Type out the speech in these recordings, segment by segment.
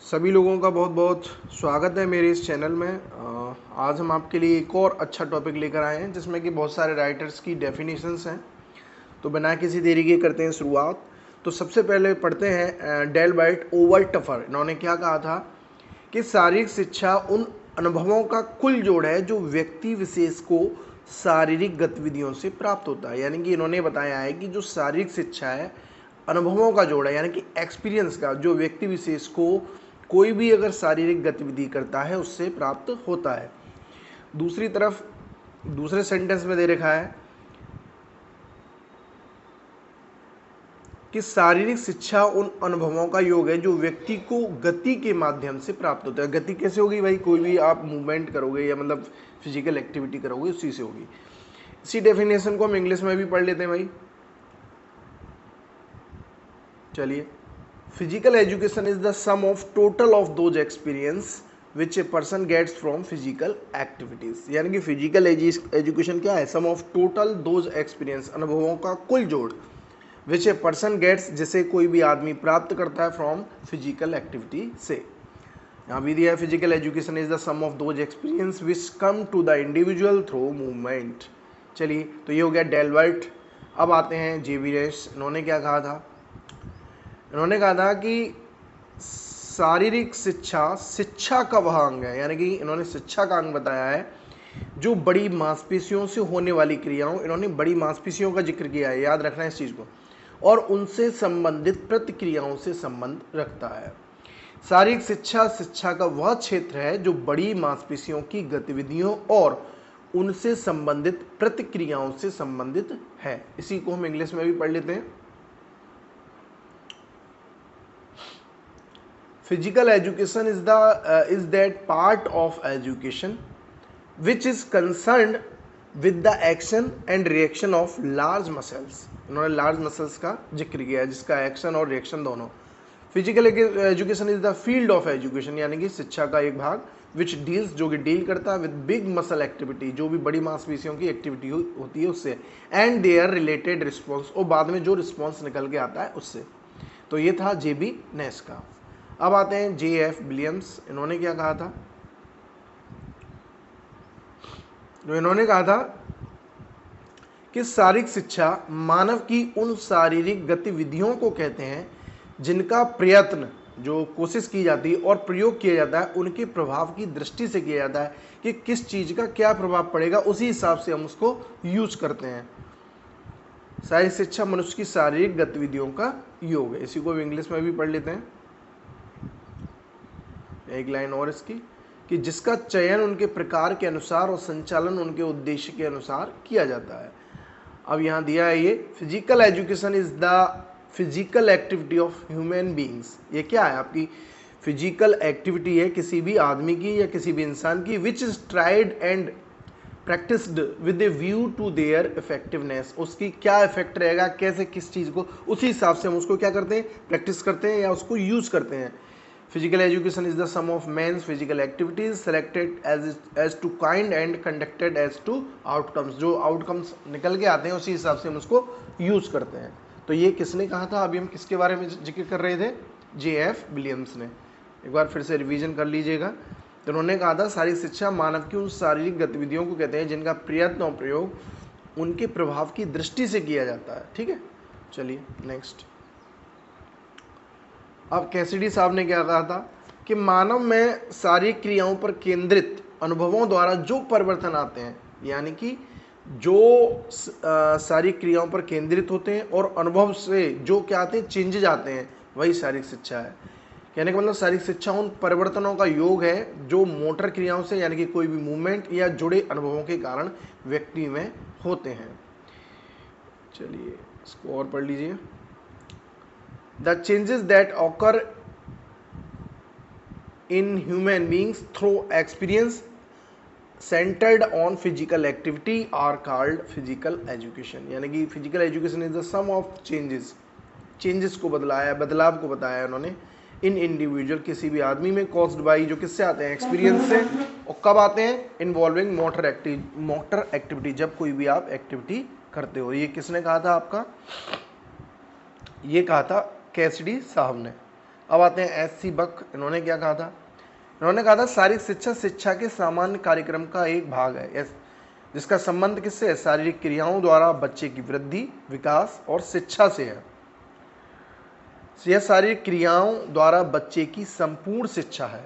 सभी लोगों का बहुत बहुत स्वागत है मेरे इस चैनल में। आज हम आपके लिए एक और अच्छा टॉपिक लेकर आए हैं जिसमें कि बहुत सारे राइटर्स की डेफिनेशंस हैं। तो बिना किसी देरी के करते हैं शुरुआत। तो सबसे पहले पढ़ते हैं डेल वाइट ओवर टफर। इन्होंने क्या कहा था कि शारीरिक शिक्षा उन अनुभवों का कुल जोड़ है जो व्यक्ति विशेष को शारीरिक गतिविधियों से प्राप्त होता है। यानी कि इन्होंने बताया है कि जो शारीरिक शिक्षा है अनुभवों का जोड़ है, यानी कि एक्सपीरियंस का, जो व्यक्ति विशेष को कोई भी अगर शारीरिक गतिविधि करता है उससे प्राप्त होता है। दूसरी तरफ दूसरे सेंटेंस में दे रखा है कि शारीरिक शिक्षा उन अनुभवों का योग है जो व्यक्ति को गति के माध्यम से प्राप्त होता है। गति कैसे होगी भाई? कोई भी आप मूवमेंट करोगे या मतलब फिजिकल एक्टिविटी करोगे उसी से होगी। इसी डेफिनेशन को हम इंग्लिश में भी पढ़ लेते हैं भाई। चलिए, physical education is the sum of total of those experience which a person gets from physical activities. यानी कि फिजिकल एजुकेशन क्या है? Sum of total those experience, अनुभवों का कुल जोड़, विच ए पर्सन गेट्स, जिसे कोई भी आदमी प्राप्त करता है फ्रॉम फिजिकल एक्टिविटी से। यहाँ भी दिया है physical education is the sum of those experience which come to the individual through movement. चलिए, तो ये हो गया डेल वाइट। अब आते हैं जेबी रेस। इन्होंने क्या कहा था? इन्होंने कहा था कि शारीरिक शिक्षा शिक्षा का वह अंग है। यानी कि इन्होंने शिक्षा का अंग बताया है जो बड़ी मांसपेशियों से होने वाली क्रियाओं, इन्होंने बड़ी मांसपेशियों का जिक्र किया है, याद रखना है इस चीज़ को, और उनसे संबंधित प्रतिक्रियाओं से संबंध रखता है। शारीरिक शिक्षा शिक्षा का वह क्षेत्र है जो बड़ी मांसपेशियों की गतिविधियों और उनसे संबंधित प्रतिक्रियाओं से संबंधित है। इसी को हम इंग्लिश में भी पढ़ लेते हैं। Physical education is that part of education which is concerned with the action and reaction of large muscles। इन्होंने large muscles का जिक्र किया है जिसका एक्शन और रिएक्शन दोनों। Physical education is the field of education, यानी कि शिक्षा का एक भाग, विच डील्स, जो कि डील करता है विद बिग मसल एक्टिविटी, जो भी बड़ी मांसपेशियों की एक्टिविटी होती है उससे, एंड देयर रिलेटेड रिस्पॉन्स, और बाद में जो रिस्पॉन्स निकल के आता है उससे। तो ये था जेबी नेस का। अब आते हैं जे.एफ. विलियम्स। इन्होंने क्या कहा था? जो इन्होंने कहा था कि शारीरिक शिक्षा मानव की उन शारीरिक गतिविधियों को कहते हैं जिनका प्रयत्न, जो कोशिश की जाती है और प्रयोग किया जाता है, उनके प्रभाव की दृष्टि से किया जाता है कि किस चीज़ का क्या प्रभाव पड़ेगा, उसी हिसाब से हम उसको यूज करते हैं। शारीरिक शिक्षा मनुष्य की शारीरिक गतिविधियों का योग है। इसी को इंग्लिश में भी पढ़ लेते हैं, एक लाइन और इसकी, कि जिसका चयन उनके प्रकार के अनुसार और संचालन उनके उद्देश्य के अनुसार किया जाता है। अब यहाँ दिया है ये, physical education is the physical activity of human beings. ये क्या है? आपकी फिजिकल एक्टिविटी है किसी भी आदमी की या किसी भी इंसान की, which is tried and practised with a view to their effectiveness. उसकी क्या इफेक्ट रहेगा, कैसे, किस चीज़ को, उसी हिसाब से हम उसको क्या करते हैं? प्रैक्टिस करते हैं या उसको यूज करते हैं। Physical education is the sum of men's physical activities selected as to kind and conducted as to outcomes. जो आउटकम्स निकल के आते हैं उसी हिसाब से हम उसको यूज करते हैं। तो ये किसने कहा था? अभी हम किसके बारे में जिक्र कर रहे थे? जे.एफ. विलियम्स ने। एक बार फिर से रिवीजन कर लीजिएगा। तो उन्होंने कहा था शारीरिक शिक्षा मानव की उन शारीरिक गतिविधियों को कहते हैं जिनका प्रयत्न और प्रयोग उनके प्रभाव की दृष्टि से किया जाता है। ठीक है, चलिए नेक्स्ट। अब कैसिडी साहब ने क्या कहा था कि मानव में शारीरिक क्रियाओं पर केंद्रित अनुभवों द्वारा जो परिवर्तन आते हैं, यानी कि जो शारीरिक क्रियाओं पर केंद्रित होते हैं और अनुभव से जो क्या आते हैं, चेंजेज आते हैं, वही शारीरिक शिक्षा है। कहने का मतलब शारीरिक शिक्षा उन परिवर्तनों का योग है जो मोटर क्रियाओं से, यानी कि कोई भी मूवमेंट या जुड़े अनुभवों के कारण व्यक्ति में होते हैं। चलिए इसको और पढ़ लीजिए। The changes that occur in human beings through experience centered on physical activity are called physical education। यानी कि physical education is the sum of changes को बदलाया, बदलाव को बताया उन्होंने, इन इंडिविजुअल, किसी भी आदमी में, कॉज्ड बाई, जो किससे आते हैं? एक्सपीरियंस से। और कब आते हैं? इन्वॉल्विंग मोटर एक्टिविटी, जब कोई भी आप एक्टिविटी करते हो। ये किसने कहा था आपका? ये कहा था कैसिडी साहब ने। अब आते हैं एस सी बक, इन्होंने क्या कहा था? इन्होंने कहा था शारीरिक शिक्षा शिक्षा के सामान्य कार्यक्रम का एक भाग है जिसका संबंध किससे है? शारीरिक क्रियाओं द्वारा बच्चे की वृद्धि, विकास और शिक्षा से है। यह शारीरिक क्रियाओं द्वारा बच्चे की संपूर्ण शिक्षा है।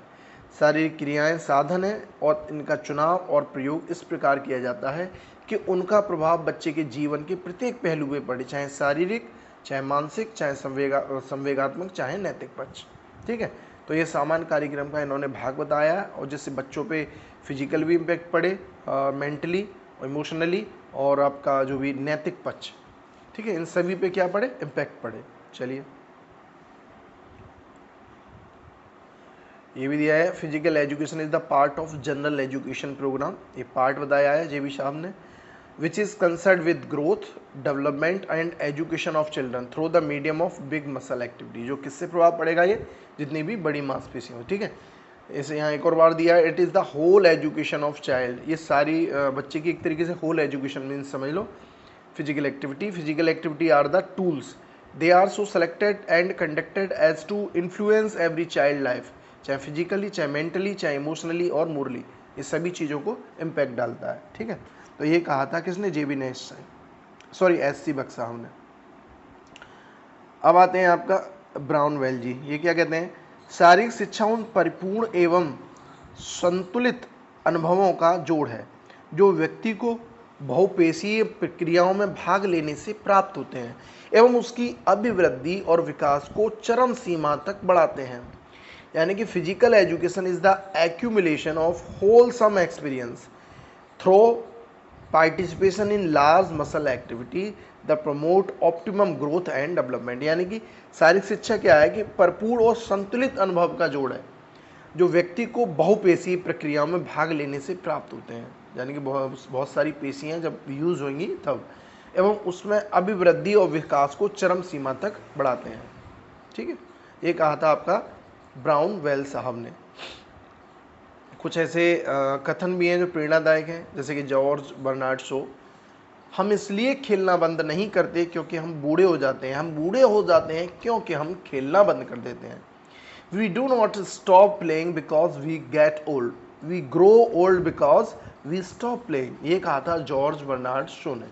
शारीरिक क्रियाएं साधन है और इनका चुनाव और प्रयोग इस प्रकार किया जाता है कि उनका प्रभाव बच्चे के जीवन के प्रत्येक पहलू में पड़े, चाहे शारीरिक, चाहे मानसिक, चाहे संवेगात्मक, चाहे नैतिक पक्ष। ठीक है, तो ये सामान्य कार्यक्रम का इन्होंने भाग बताया है, और जिससे बच्चों पे फिजिकल भी इम्पैक्ट पड़े, मेंटली, इमोशनली, और आपका जो भी नैतिक पक्ष, ठीक है, इन सभी पे क्या पड़े? इम्पैक्ट पड़े। चलिए, ये भी दिया है, physical education is the part of general education programme, ये पार्ट बताया है जेबी साहब ने, which is concern with growth, development and education of children through the medium of big muscle activity. जो किससे प्रभाव पड़ेगा? ये जितनी भी बड़ी मांसपेशियां हो। ठीक है, इसे यहाँ एक और बार दिया है, it is the whole education of child. ये सारी बच्चे की एक तरीके से होल एजुकेशन मीन्स समझ लो। Physical activity are the tools, they are so selected and conducted as to influence every child life, चाहे फिजिकली, चाहे मेंटली, चाहे इमोशनली और मोरली, ये सभी चीज़ों को इम्पैक्ट डालता है। ठीक है, तो ये कहा था किसने? जेबी ने, सॉरी एस सी बक साहब ने। अब आते हैं आपका ब्राउनवेल जी, ये क्या कहते हैं? शारीरिक शिक्षा उन परिपूर्ण एवं संतुलित अनुभवों का जोड़ है जो व्यक्ति को बहुपेशीय प्रक्रियाओं में भाग लेने से प्राप्त होते हैं एवं उसकी अभिवृद्धि और विकास को चरम सीमा तक बढ़ाते हैं। यानी कि physical education is the accumulation of wholesome experience through participation in large muscle activity the promote optimum growth and development. यानी कि शारीरिक शिक्षा क्या है? कि भरपूर और संतुलित अनुभव का जोड़ है जो व्यक्ति को बहुपेशीय प्रक्रियाओं में भाग लेने से प्राप्त होते हैं, यानी कि बहुत सारी पेशियां जब यूज होंगी तब, एवं उसमें अभिवृद्धि और विकास को चरम सीमा तक बढ़ाते हैं। ठीक है, ये कहा था आपका ब्राउनवेल साहब ने। कुछ ऐसे कथन भी हैं जो प्रेरणादायक हैं, जैसे कि जॉर्ज बर्नार्ड शो, हम इसलिए खेलना बंद नहीं करते क्योंकि हम बूढ़े हो जाते हैं, हम बूढ़े हो जाते हैं क्योंकि हम खेलना बंद कर देते हैं। We do not stop playing because we get old. We grow old because we stop playing. ये कहा था जॉर्ज बर्नार्ड शो ने।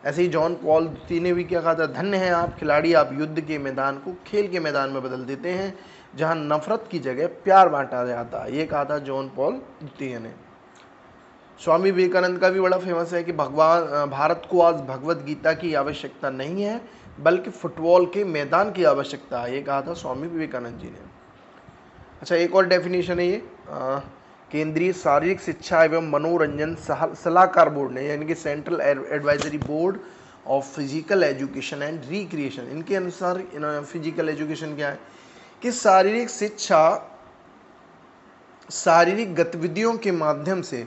ऐसे ही जॉन पॉल द्वितीय ने भी क्या कहा था? धन्य हैं आप खिलाड़ी, आप युद्ध के मैदान को खेल के मैदान में बदल देते हैं जहां नफरत की जगह प्यार बांटा जाता है। ये कहा था जॉन पॉल द्वितीय ने। स्वामी विवेकानंद का भी बड़ा फेमस है कि भारत को आज भगवत गीता की आवश्यकता नहीं है बल्कि फुटबॉल के मैदान की आवश्यकता है। ये कहा था स्वामी विवेकानंद जी ने। अच्छा, एक और डेफिनेशन है ये केंद्रीय शारीरिक शिक्षा एवं मनोरंजन सलाहकार बोर्ड ने, यानी कि central advisory board of physical education and recreation, इनके अनुसार फिजिकल एजुकेशन क्या है? कि शारीरिक शिक्षा शारीरिक गतिविधियों के माध्यम से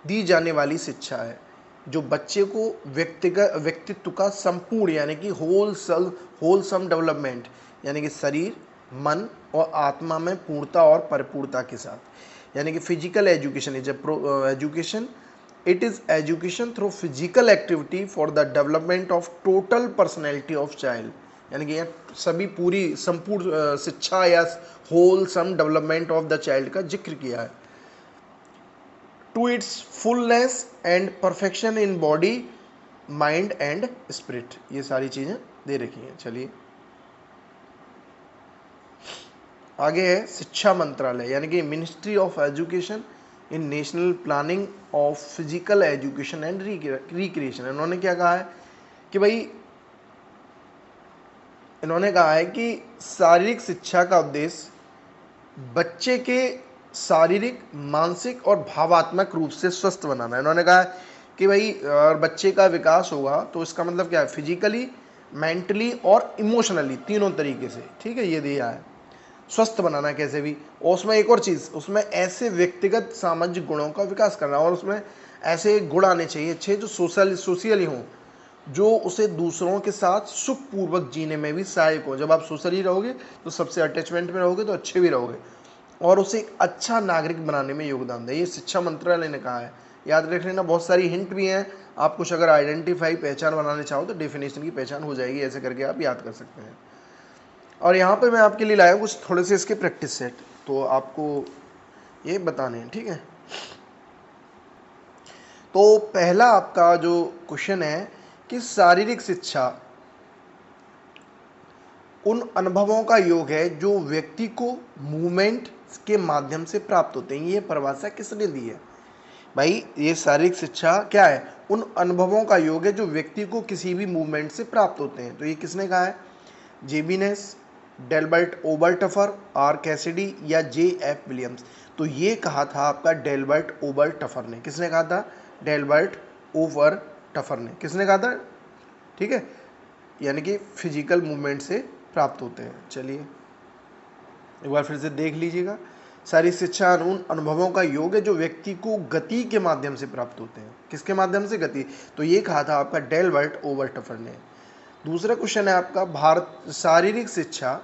दी जाने वाली शिक्षा है जो बच्चे को व्यक्तित्व का संपूर्ण, यानी कि होलसम डेवलपमेंट, यानी कि शरीर, मन और आत्मा में पूर्णता और परिपूर्णता के साथ, यानी कि physical education is education, it is education through physical activity for the development of total personality of child. यानी कि यहाँ सभी पूरी संपूर्ण शिक्षा या wholesome development of the child का जिक्र किया है। To its fullness and perfection in body, mind and spirit, ये सारी चीज़ें दे रखी हैं। चलिए आगे है शिक्षा मंत्रालय, यानी कि ministry of education in national planning of physical education and recreation. इन्होंने क्या कहा है कि भाई, इन्होंने कहा है कि शारीरिक शिक्षा का उद्देश्य बच्चे के शारीरिक, मानसिक और भावात्मक रूप से स्वस्थ बनाना है। इन्होंने कहा कि भाई अगर बच्चे का विकास होगा तो इसका मतलब क्या है? फिजिकली, मेंटली और इमोशनली, तीनों तरीके से। ठीक है, ये दिया है स्वस्थ बनाना कैसे भी, और उसमें एक और चीज़, उसमें ऐसे व्यक्तिगत सामाजिक गुणों का विकास करना, और उसमें ऐसे गुण आने चाहिए अच्छे जो सोशली हों, जो उसे दूसरों के साथ सुखपूर्वक जीने में भी सहायक हो। जब आप सोशली रहोगे तो सबसे अटैचमेंट में रहोगे तो अच्छे भी रहोगे, और उसे एक अच्छा नागरिक बनाने में योगदान दें। ये शिक्षा मंत्रालय ने कहा है, याद रख लेना। बहुत सारी हिंट भी हैं, आप कुछ अगर आइडेंटिफाई, पहचान बनाने चाहो तो डेफिनेशन की पहचान हो जाएगी, ऐसे करके आप याद कर सकते हैं। और यहाँ पे मैं आपके लिए लाया हूँ कुछ थोड़े से इसके प्रैक्टिस सेट, तो आपको ये बताने हैं, ठीक है। तो पहला आपका जो क्वेश्चन है कि शारीरिक शिक्षा उन अनुभवों का योग है जो व्यक्ति को मूवमेंट के माध्यम से प्राप्त होते हैं। ये परिभाषा किसने दी है भाई? ये शारीरिक शिक्षा क्या है? उन अनुभवों का योग है जो व्यक्ति को किसी भी मूवमेंट से प्राप्त होते हैं। तो ये किसने कहा है? जेबीनेस, डेल्बर्ट ओबरटफर, आर कैसिडी या जे एफ विलियम्स। तो ये कहा था आपका डेल्बर्ट ओबरटफर ने। किसने कहा था? डेल्बर्ट ओबरटफर ने। किसने कहा था? ठीक है, यानी कि फिजिकल मूवमेंट से प्राप्त होते हैं। चलिए एक बार फिर से देख लीजिएगा। सारी शिक्षा उन अनुभवों का योग है जो व्यक्ति को गति के माध्यम से प्राप्त होते हैं। किसके माध्यम से? गति। तो ये कहा था आपका डेल्बर्ट ओबरटफर ने। दूसरा क्वेश्चन है आपका, भारत शारीरिक शिक्षा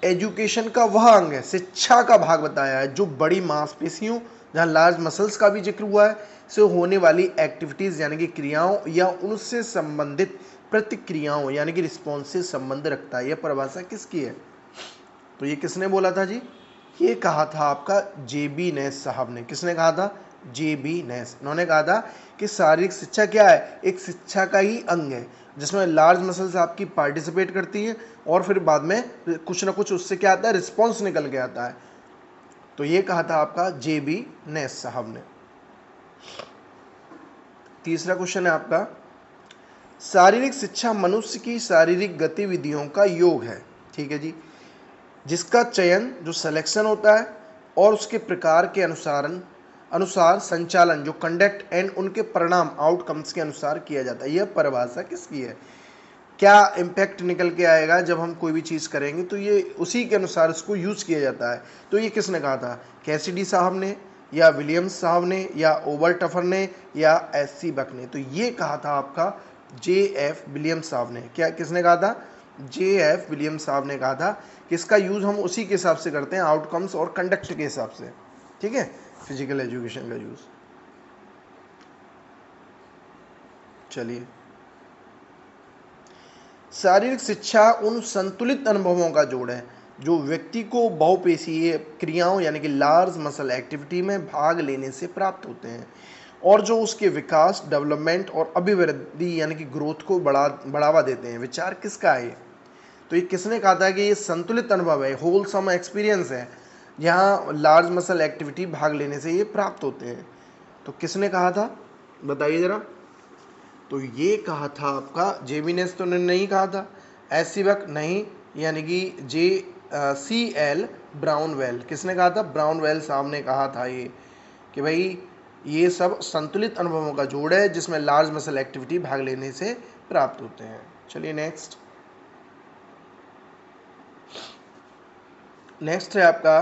एजुकेशन का वह अंग है, शिक्षा का भाग बताया है, जो बड़ी मांसपेशियों, जहाँ लार्ज मसल्स का भी जिक्र हुआ है, से होने वाली एक्टिविटीज यानी कि क्रियाओं या उनसे संबंधित प्रतिक्रियाओं यानी कि रिस्पॉन्स से संबंध रखता है। यह परिभाषा किसकी है? तो ये किसने बोला था जी? ये कहा था आपका जेबी नेस साहब ने। किसने कहा था? जेबी नेस। उन्होंने कहा था कि शारीरिक शिक्षा क्या है? एक शिक्षा का ही अंग है जिसमें लार्ज मसल्स आपकी पार्टिसिपेट करती हैं और फिर बाद में कुछ ना कुछ उससे क्या आता है? रिस्पॉन्स निकल के आता है। तो ये कहा था आपका जेबी नेस साहब ने। तीसरा क्वेश्चन है आपका, शारीरिक शिक्षा मनुष्य की शारीरिक गतिविधियों का योग है, ठीक है जी, जिसका चयन, जो सिलेक्शन होता है, और उसके प्रकार के अनुसार संचालन, जो कंडक्ट एंड उनके परिणाम आउटकम्स के अनुसार किया जाता है। यह परिभाषा किसकी है? क्या इम्पैक्ट निकल के आएगा जब हम कोई भी चीज़ करेंगे, तो ये उसी के अनुसार इसको यूज़ किया जाता है। तो ये किसने कहा था? कैसिडी साहब ने, या विलियम्स साहब ने, या ओबरटफर ने, या एस.सी. बक ने। तो ये कहा था आपका जे एफ विलियम्स साहब ने। क्या किसने कहा था? जे एफ विलियम्स साहब ने कहा था कि इसका यूज़ हम उसी के हिसाब से करते हैं, आउटकम्स और कंडक्ट के हिसाब से, ठीक है, फिजिकल एजुकेशन का यूज़। चलिए, शारीरिक शिक्षा उन संतुलित अनुभवों का जोड़ है जो व्यक्ति को बहुपेशीय क्रियाओं यानी कि लार्ज मसल एक्टिविटी में भाग लेने से प्राप्त होते हैं और जो उसके विकास, डेवलपमेंट और अभिवृद्धि यानी कि ग्रोथ को बढ़ावा देते हैं। विचार किसका है? तो ये किसने कहा था कि ये संतुलित अनुभव है, होलसम एक्सपीरियंस है, यहाँ लार्ज मसल एक्टिविटी भाग लेने से ये प्राप्त होते हैं। तो किसने कहा था? बताइए जरा। तो ये कहा था आपका जेबीनेस तो नहीं कहा था, एस.सी. बक नहीं, यानी कि C.L. ब्राउनवेल। किसने कहा था? ब्राउनवेल साहब ने कहा था ये कि भाई ये सब संतुलित अनुभवों का जोड़ है जिसमें लार्ज मसल एक्टिविटी भाग लेने से प्राप्त होते हैं। चलिए नेक्स्ट है आपका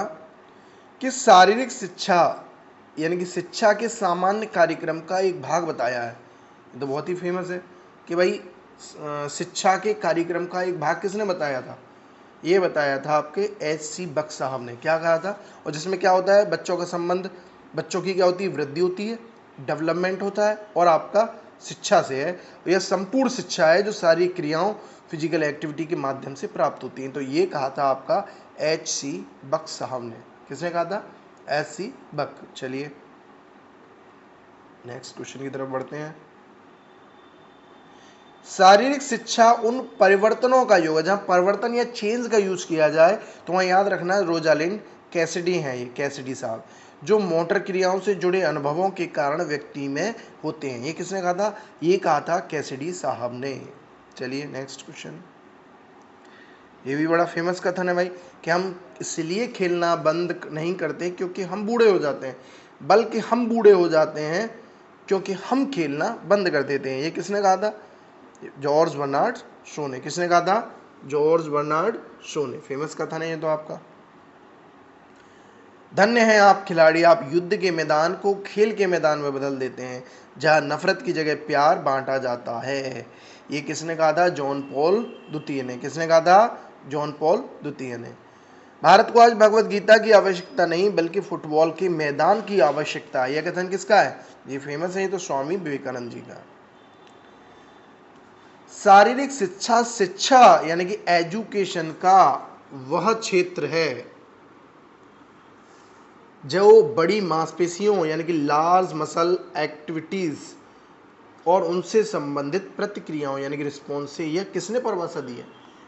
कि शारीरिक शिक्षा यानी कि शिक्षा के सामान्य कार्यक्रम का एक भाग बताया है। तो बहुत ही फेमस है कि भाई शिक्षा के कार्यक्रम का एक भाग किसने बताया था? ये बताया था आपके एच.सी. बक साहब ने। क्या कहा था? और जिसमें क्या होता है? बच्चों का संबंध, बच्चों की क्या होती है? वृद्धि होती है, डेवलपमेंट होता है और आपका शिक्षा से है। यह संपूर्ण शिक्षा है जो सारी क्रियाओं फिजिकल एक्टिविटी के माध्यम से प्राप्त होती हैं। तो ये कहा था आपका एच.सी. बक साहब ने। किसने कहा था? एच.सी. बक। चलिए नेक्स्ट क्वेश्चन की तरफ बढ़ते हैं। शारीरिक शिक्षा उन परिवर्तनों का योग है, जहां परिवर्तन या चेंज का यूज किया जाए, तो वहां याद रखना रोजालिंड कैसिडी हैं, ये कैसिडी साहब, जो मोटर क्रियाओं से जुड़े अनुभवों के कारण व्यक्ति में होते हैं। ये किसने कहा था? ये कहा था कैसिडी साहब ने। चलिए नेक्स्ट क्वेश्चन। ये भी बड़ा फेमस कथन है भाई कि हम इसलिए खेलना बंद नहीं करते क्योंकि हम बूढ़े हो जाते हैं, बल्कि हम बूढ़े हो जाते हैं क्योंकि हम खेलना बंद कर देते हैं। ये किसने कहा था? जॉर्ज बर्नार्ड शो ने। किसने कहा था? जॉर्ज बर्नार्ड शो ने। फेमस कथन है ये तो आपका। धन्य हैं आप खिलाड़ी, आप युद्ध के मैदान को खेल के मैदान में बदल देते हैं, जहां नफरत की जगह प्यार बांटा जाता है। ये किसने कहा था? जॉन पॉल द्वितीय ने। किसने कहा था? जॉन पॉल द्वितीय ने। भारत को आज भगवत गीता की आवश्यकता नहीं बल्कि फुटबॉल के मैदान की आवश्यकता है। यह कथन किसका है? ये फेमस है, ये तो स्वामी विवेकानंद जी का। शारीरिक शिक्षा शिक्षा यानी कि एजुकेशन का वह क्षेत्र है जो बड़ी मांसपेशियों यानी कि लार्ज मसल एक्टिविटीज और उनसे संबंधित प्रतिक्रियाओं यानी कि रिस्पॉन्स से, यह किसने परिभाषा दी है?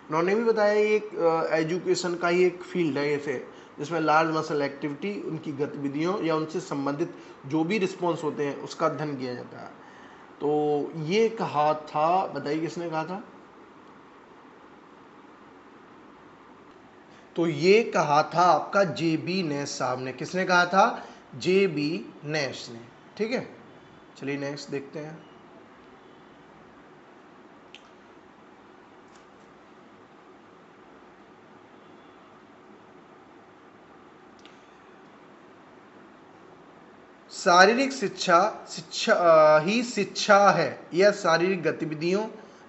उन्होंने भी बताया ये एक एजुकेशन का ही एक फील्ड है ऐसे, जिसमें लार्ज मसल एक्टिविटी, उनकी गतिविधियों या उनसे संबंधित जो भी रिस्पॉन्स होते हैं उसका अध्ययन किया जाता है। तो ये कहा था, बताइए किसने कहा था? तो ये कहा था आपका जे.बी. नैश साहब ने। किसने कहा था? जे.बी. नैश ने। ठीक है, चलिए नेक्स्ट देखते हैं। शारीरिक शिक्षा ही शिक्षा है। यह शारीरिक गतिविधियों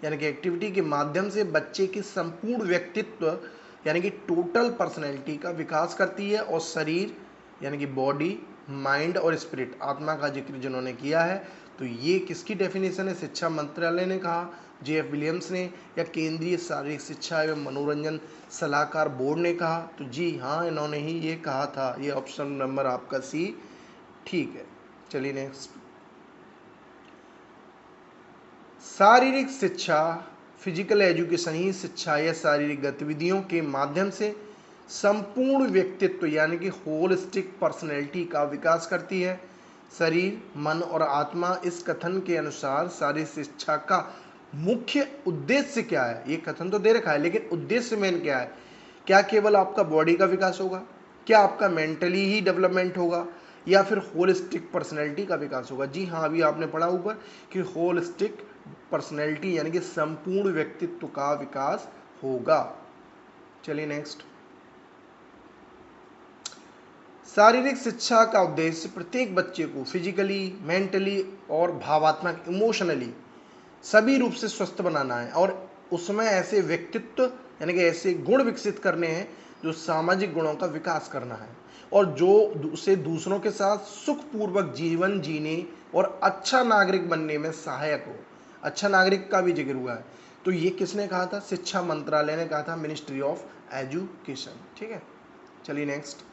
यानी कि एक्टिविटी के माध्यम से बच्चे के संपूर्ण व्यक्तित्व यानी कि टोटल पर्सनैलिटी का विकास करती है, और शरीर यानी कि बॉडी, माइंड और स्पिरिट, आत्मा का जिक्र जिन्होंने किया है। तो ये किसकी डेफिनेशन है? शिक्षा मंत्रालय ने कहा, जे.एफ. विलियम्स ने, या केंद्रीय शारीरिक शिक्षा एवं मनोरंजन सलाहकार बोर्ड ने कहा? तो जी हाँ, इन्होंने ही ये कहा था। ये ऑप्शन नंबर आपका सी ठीक है। चलिए नेक्स्ट। शारीरिक शिक्षा फिजिकल एजुकेशन ही शिक्षा या शारीरिक गतिविधियों के माध्यम से संपूर्ण व्यक्तित्व यानी कि होलिस्टिक पर्सनैलिटी का विकास करती है। शरीर, मन और आत्मा, इस कथन के अनुसार शारीरिक शिक्षा का मुख्य उद्देश्य क्या है? ये कथन तो दे रखा है, लेकिन उद्देश्य मेन क्या है? क्या केवल आपका बॉडी का विकास होगा? क्या आपका मेंटली ही डेवलपमेंट होगा, या फिर होलिस्टिक पर्सनैलिटी का विकास होगा? जी हाँ, अभी आपने पढ़ा ऊपर कि होलिस्टिक पर्सनैलिटी यानी कि संपूर्ण व्यक्तित्व का विकास होगा। चलिए नेक्स्ट। शारीरिक शिक्षा का उद्देश्य प्रत्येक बच्चे को फिजिकली, मेंटली और भावात्मक, इमोशनली सभी रूप से स्वस्थ बनाना है, और उसमें ऐसे व्यक्तित्व यानी कि ऐसे गुण विकसित करने हैं जो सामाजिक गुणों का विकास करना है, और जो उसे दूसरों के साथ सुखपूर्वक जीवन जीने और अच्छा नागरिक बनने में सहायक हो। अच्छा नागरिक का भी जिक्र हुआ है। तो ये किसने कहा था? शिक्षा मंत्रालय ने कहा था, मिनिस्ट्री ऑफ एजुकेशन। ठीक है, चलिए नेक्स्ट।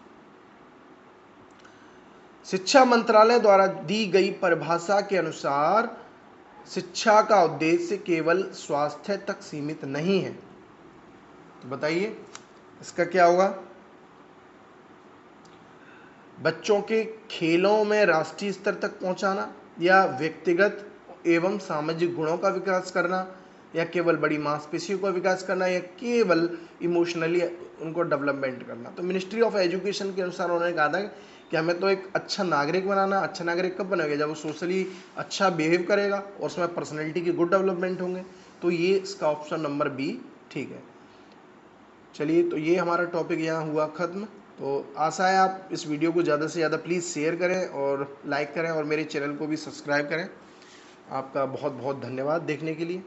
शिक्षा मंत्रालय द्वारा दी गई परिभाषा के अनुसार शिक्षा का उद्देश्य केवल स्वास्थ्य तक सीमित नहीं है। तो बताइए इसका क्या होगा? बच्चों के खेलों में राष्ट्रीय स्तर तक पहुंचाना, या व्यक्तिगत एवं सामाजिक गुणों का विकास करना, या केवल बड़ी मांसपेशियों का विकास करना, या केवल इमोशनली उनको डेवलपमेंट करना? तो मिनिस्ट्री ऑफ एजुकेशन के अनुसार उन्होंने कहा था कि हमें तो एक अच्छा नागरिक बनाना। अच्छा नागरिक कब बनेगा? जब वो सोशली अच्छा बिहेव करेगा और उसमें पर्सनैलिटी के गुड डेवलपमेंट होंगे। तो ये इसका ऑप्शन नंबर बी ठीक है। चलिए, तो ये हमारा टॉपिक यहाँ हुआ ख़त्म। तो आशा है आप इस वीडियो को ज़्यादा से ज़्यादा प्लीज़ शेयर करें और लाइक करें, और मेरे चैनल को भी सब्सक्राइब करें। आपका बहुत बहुत धन्यवाद देखने के लिए।